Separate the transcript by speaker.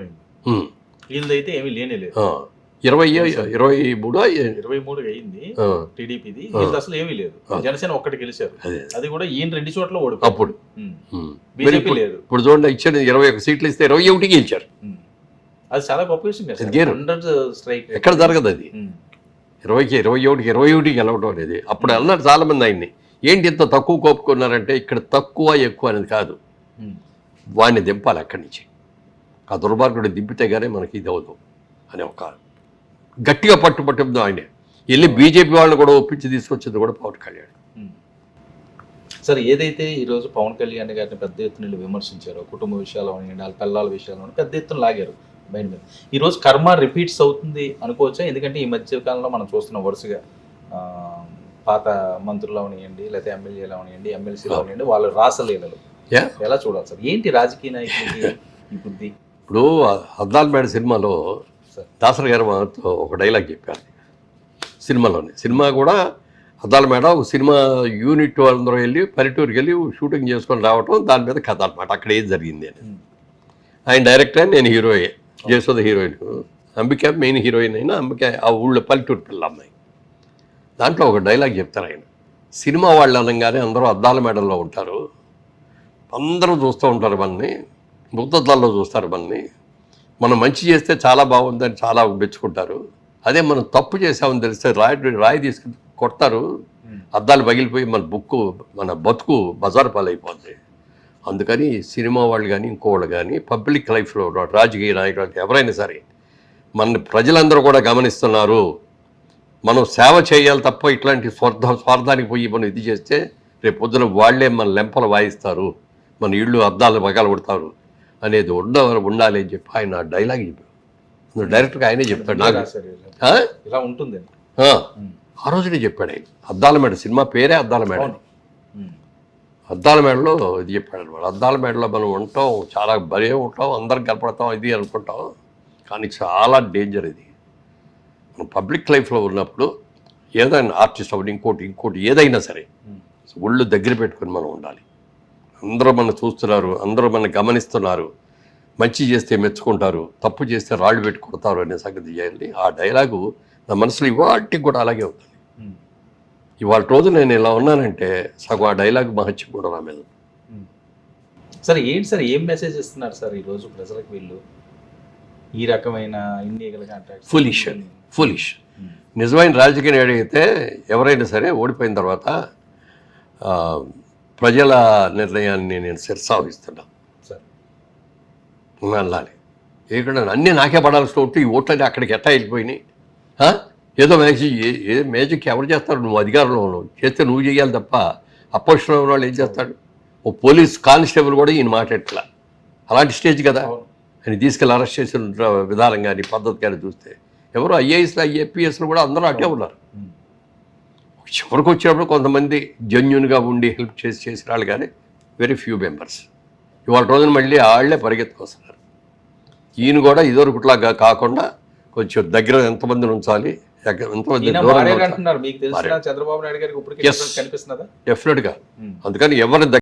Speaker 1: అయిపోయింది. వీళ్ళదైతే ఏమీ లేనే లేదు.
Speaker 2: 23
Speaker 1: అయింది టీడీపీది. వీళ్ళది అసలు ఏమీ లేదు. జనసేన ఒక్కటి గెలిచారు, అది కూడా ఈయన 2 చోట్ల ఓడిపోయారు.
Speaker 2: అప్పుడు
Speaker 1: బీజేపీ లేదు.
Speaker 2: ఇప్పుడు చూడండి, ఇచ్చాడు 21 సీట్లు ఇస్తే 21 గెలిచారు.
Speaker 1: అది చాలా గొప్ప విషయం కదా. స్ట్రైక్
Speaker 2: ఎక్కడ జరగదు అది. 21 గెలవడం అనేది. అప్పుడు అన్నారు చాలా మంది ఆయన్ని, ఏంటి ఇంత తక్కువ కోపుకున్నారంటే, ఇక్కడ తక్కువ ఎక్కువ అనేది కాదు, వాడిని దింపాలి అక్కడి నుంచి. ఆ దుర్మార్గుడు దింపితే కానీ మనకి ఇది అవదు అని ఒక గట్టిగా పట్టుబట్టిందో ఆయనే. వెళ్ళి బీజేపీ వాళ్ళని కూడా ఒప్పించి తీసుకొచ్చింది కూడా పవన్ కళ్యాణ్.
Speaker 1: సరే, ఏదైతే ఈరోజు పవన్ కళ్యాణ్ గారిని పెద్ద ఎత్తున విమర్శించారో, కుటుంబ విషయాలు అవనివ్వండి, వాళ్ళ పిల్లల విషయాలు పెద్ద ఎత్తున లాగారు బయట మీద. ఈరోజు కర్మ రిపీట్స్ అవుతుంది అనుకోవచ్చా? ఎందుకంటే ఈ మధ్య కాలంలో మనం చూస్తున్నాం వరుసగా పాత మంత్రులు అవనివ్వండి, లేకపోతే ఎమ్మెల్యేలు అవనివ్వండి, ఎమ్మెల్సీలు అవనివ్వండి, వాళ్ళు రాసలీలలు ఎలా చూడాలి సార్? ఏంటి రాజకీయ నాయకులకి ఈ బుద్ధి?
Speaker 2: ఇప్పుడు అద్దాలమేడ సినిమాలో దాసరి గారు మాతో ఒక డైలాగ్ చెప్పారు సినిమాలోనే. సినిమా కూడా అద్దాలమేడ ఒక సినిమా యూనిట్ అందరూ వెళ్ళి పల్లెటూరుకి వెళ్ళి షూటింగ్ చేసుకొని రావటం, దాని మీద కథ అనమాట. అక్కడ ఏం జరిగింది అని. ఆయన డైరెక్టర్, నేను హీరోయే, Jayasudha heroine, Ambika main heroine అయినా అంబిక ఆ ఊళ్ళో పల్లెటూరు పిల్ల అమ్మాయి. దాంట్లో ఒక డైలాగ్ చెప్తారు ఆయన, సినిమా వాళ్ళు అనగానే అందరూ అద్దాల మేడల్లో ఉంటారు, అందరూ చూస్తూ ఉంటారు మనని, ముగ్ధద్దాల్లో చూస్తారు మనని, మనం మంచి చేస్తే చాలా బాగుందని చాలా మెచ్చుకుంటారు, అదే మనం తప్పు చేసామని తెలిస్తే రాయి తీసుకుని కొడతారు, అద్దాలు పగిలిపోయి మన బతుకు బజారు పాలైపోతుంది. అందుకని సినిమా వాళ్ళు కానీ ఇంకోళ్ళు కానీ పబ్లిక్ లైఫ్లో రాజకీయ నాయకులు ఎవరైనా సరే మన ప్రజలందరూ కూడా గమనిస్తున్నారు, మనం సేవ చేయాలి తప్ప ఇట్లాంటి స్వార్థానికి పోయి మనం ఇది చేస్తే రేపు పొద్దున వాళ్లే మన లెంపలు వాయిస్తారు, మన ఇళ్ళు అద్దాలు పగల కొడతారు అనేది ఉండాలి అని చెప్పి ఆయన డైలాగ్ చెప్పాడు. డైరెక్ట్గా ఆయనే చెప్తాడు. నాకు
Speaker 1: ఇలా ఉంటుంది
Speaker 2: ఆ రోజునే చెప్పాడు ఆయన. అద్దాల మేడ సినిమా పేరే అద్దాల మేడ. అద్దాల మేడలో ఇది చెప్పాడు అనమాట. అద్దాల మేడలో మనం ఉంటాం, చాలా బరే ఉంటాం, అందరికి కనపడతాం ఇది అనుకుంటాం, కానీ చాలా డేంజర్ ఇది. మనం పబ్లిక్ లైఫ్లో ఉన్నప్పుడు ఏదైనా ఆర్టిస్ట్ అవ్వడం ఇంకోటి ఏదైనా సరే ఒళ్ళు దగ్గర పెట్టుకొని మనం ఉండాలి. అందరూ మనం చూస్తున్నారు, అందరూ మనం గమనిస్తున్నారు, మంచి చేస్తే మెచ్చుకుంటారు, తప్పు చేస్తే రాళ్ళు పెట్టి కొడతారు అనే సంగతి చేయాలి. ఆ డైలాగు నా మనసులో ఇవాటికి కూడా అలాగే ఉంటుంది. ఇవాళ రోజు నేను ఇలా ఉన్నానంటే సగం ఆ డైలాగ్ మహత్యం కూడా నా మీద.
Speaker 1: సరే, ఏంటి సార్, ఏం మెసేజ్ ఇస్తున్నారు సార్ ఈరోజు ప్రజలకు వీళ్ళు? ఈ రకమైన ఇన్లీగల్ కాంట్రాక్ట్
Speaker 2: ఫులిష్. నిజమైన రాజకీయ నాయకుడు అయితే ఎవరైనా సరే ఓడిపోయిన తర్వాత ప్రజల నిర్ణయాన్ని నేను శిరసావహిస్తున్నా సార్ వెళ్ళాలి. ఇక్కడ అన్నీ నాకే పడాల్సిన ఓట్లు, ఈ ఓట్లన్నీ అక్కడికి ఎట్టా వెళ్ళిపోయినాయి. ఏదో మ్యాజిక్ ఎవరు చేస్తారు? నువ్వు అధికారంలో చేస్తే నువ్వు చేయాలి తప్ప అపోజిషన్ వాళ్ళు ఏం చేస్తాడు? ఓ పోలీస్ కానిస్టేబుల్ కూడా ఈయన మాట్లాడట్లా. అలాంటి స్టేజ్ కదా ఆయన తీసుకెళ్ళి అరెస్ట్ చేసిన విధానం కానీ పద్ధతి కానీ చూస్తే ఎవరు ఐఏఎస్లు ఐఏపీఎస్లు కూడా అందరూ అట్టే ఉన్నారు. చివరికి వచ్చినప్పుడు కొంతమంది జెన్యూన్గా ఉండి హెల్ప్ చేసిన వాళ్ళు కానీ వెరీ ఫ్యూ మెంబర్స్. ఇవాళ రోజున మళ్ళీ వాళ్ళే పరిగెత్తుకొస్తున్నారు. ఈయన కూడా ఇదివరకుట్లాగా కాకుండా కొంచెం దగ్గర ఎంతమందిని ఉంచాలి, ఎంతమంది
Speaker 1: చంద్రబాబు నాయుడు గారికి
Speaker 2: డెఫినెట్గా. అందుకని ఎవరిని